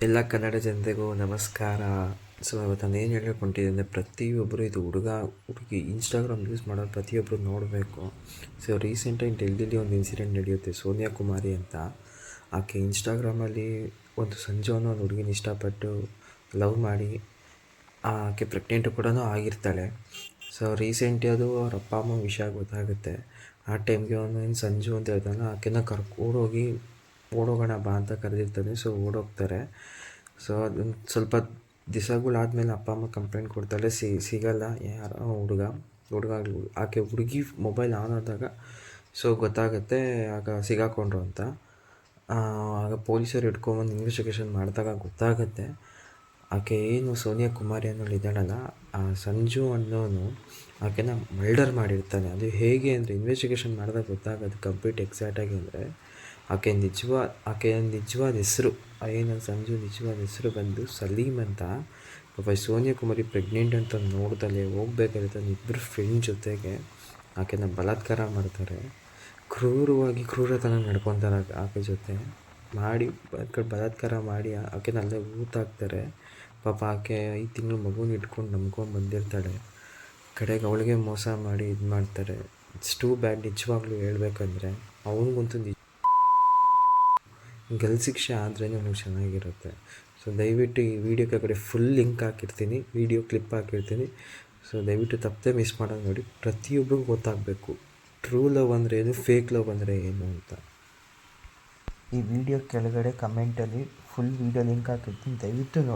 ಎಲ್ಲ ಕನ್ನಡ ಜನತೆಗೂ ನಮಸ್ಕಾರ. ಸೊ ಇವತ್ತು ನಾನು ಏನು ಹೇಳ್ಕೊಂಡಿದ್ದೆ ಅಂದರೆ ಪ್ರತಿಯೊಬ್ಬರು ಇದು ಹುಡುಗಿ ಇನ್ಸ್ಟಾಗ್ರಾಮ್ ಯೂಸ್ ಮಾಡೋರು ಪ್ರತಿಯೊಬ್ಬರು ನೋಡಬೇಕು. ಸೊ ರೀಸೆಂಟಾಗಿ ಡೆಲ್ಲಿಲಿ ಒಂದು ಇನ್ಸಿಡೆಂಟ್ ನಡೆಯುತ್ತೆ. ಸೋನಿಯಾ ಕುಮಾರಿ ಅಂತ ಆಕೆ ಇನ್ಸ್ಟಾಗ್ರಾಮಲ್ಲಿ ಒಂದು ಸಂಜು ಅನ್ನೋ ಒಂದು ಹುಡುಗಿನ ಇಷ್ಟಪಟ್ಟು ಲವ್ ಮಾಡಿ ಆಕೆ ಪ್ರೆಗ್ನೆಂಟು ಕೂಡ ಆಗಿರ್ತಾಳೆ. ಸೊ ರೀಸೆಂಟ್ಲಿ ಅದು ಅವ್ರ ಅಪ್ಪ ಅಮ್ಮ ವಿಷಯ ಗೊತ್ತಾಗುತ್ತೆ. ಆ ಟೈಮ್ಗೆ ಅವನು ಏನು ಸಂಜು ಅಂತ ಹೇಳ್ತಾನೆ, ಆಕೆನ ಓಡೋಗಿ ಓಡೋಗೋಣ ಬಾ ಅಂತ ಕರೆದಿರ್ತಾನೆ. ಸೊ ಓಡೋಗ್ತಾರೆ. ಸೊ ಅದೊಂದು ಸ್ವಲ್ಪ ದಿವಸಗಳಾದಮೇಲೆ ಅಪ್ಪ ಅಮ್ಮ ಕಂಪ್ಲೇಂಟ್ ಕೊಡ್ತಾಳೆ, ಸಿಗಲ್ಲ ಯಾರೋ ಹುಡುಗ ಆಕೆ ಹುಡುಗಿ ಮೊಬೈಲ್ ಆನ್ ಆದಾಗ ಸೊ ಗೊತ್ತಾಗುತ್ತೆ ಆಗ ಸಿಗಾಕೊಂಡ್ರು ಅಂತ. ಆಗ ಪೊಲೀಸರು ಹಿಡ್ಕೊಂಬಂದು ಇನ್ವೆಸ್ಟಿಗೇಷನ್ ಮಾಡಿದಾಗ ಗೊತ್ತಾಗುತ್ತೆ ಆಕೆ ಏನು ಸೋನಿಯಾ ಕುಮಾರಿ ಅನ್ನೋಳು ಇದ್ದಾಳಲ್ಲ, ಆ ಸಂಜು ಅನ್ನೋನು ಆಕೆನ ಮರ್ಡರ್ ಮಾಡಿರ್ತಾನೆ. ಅದು ಹೇಗೆ ಅಂದರೆ ಇನ್ವೆಸ್ಟಿಗೇಷನ್ ಮಾಡಿದಾಗ ಗೊತ್ತಾಗೋದು ಕಂಪ್ಲೀಟ್ ಎಕ್ಸಾಕ್ಟಾಗಿ ಅಂದರೆ ಆಕೆ ನಿಜವಾದ ಹೆಸರು ಏನು ಸಂಜು ನಿಜವಾದ ಹೆಸರು ಬಂದು ಸಲೀಮ್ ಅಂತ. ಪಾಪ ಸೋನಿಯಾ ಕುಮಾರಿ ಪ್ರೆಗ್ನೆಂಟ್ ಅಂತ ನೋಡ್ದಲ್ಲೇ ಹೋಗ್ಬೇಕಾದ್ರೆ ಇಬ್ಬರು ಫ್ರೆಂಡ್ ಜೊತೆಗೆ ಆಕೆನ ಬಲಾತ್ಕಾರ ಮಾಡ್ತಾರೆ. ಕ್ರೂರತನ ನಡ್ಕೊತಾರೆ ಆಕೆ ಜೊತೆ ಮಾಡಿ ಬಲಾತ್ಕಾರ ಮಾಡಿ ಆಕೆನ ಅಲ್ಲೇ ಊತಾಕ್ತಾರೆ. ಪಾಪ ಆಕೆ 5 ತಿಂಗಳು ಮಗುನ ಇಟ್ಕೊಂಡು ನಂಬ್ಕೊಂಡು ಬಂದಿರ್ತಾಳೆ. ಕಡೆಗೆ ಅವಳಿಗೆ ಮೋಸ ಮಾಡಿ ಇದು ಮಾಡ್ತಾರೆ. It's too bad. ನಿಜವಾಗ್ಲೂ ಹೇಳ್ಬೇಕಂದ್ರೆ ಅವನಿಗಂತೂ ಗಲ್ ಶಿಕ್ಷೆ ಆದ್ರೇ ನನಗೆ ಚೆನ್ನಾಗಿರುತ್ತೆ. ಸೊ ದಯವಿಟ್ಟು ಈ ವಿಡಿಯೋ ಕೆಳಗಡೆ ಫುಲ್ ಲಿಂಕ್ ಹಾಕಿರ್ತೀನಿ, ವಿಡಿಯೋ ಕ್ಲಿಪ್ ಹಾಕಿರ್ತೀನಿ. ಸೊ ದಯವಿಟ್ಟು ತಪ್ಪದೆ ಮಿಸ್ ಮಾಡೋದು ನೋಡಿ. ಪ್ರತಿಯೊಬ್ಬರಿಗೂ ಗೊತ್ತಾಗಬೇಕು ಟ್ರೂ ಲವ್ ಅಂದರೆ ಏನು, ಫೇಕ್ ಲವ್ ಅಂದರೆ ಏನು ಅಂತ. ಈ ವಿಡಿಯೋ ಕೆಳಗಡೆ ಕಮೆಂಟಲ್ಲಿ ಫುಲ್ ವಿಡಿಯೋ ಲಿಂಕ್ ಹಾಕಿರ್ತೀನಿ, ದಯವಿಟ್ಟು ನೋಡಿ.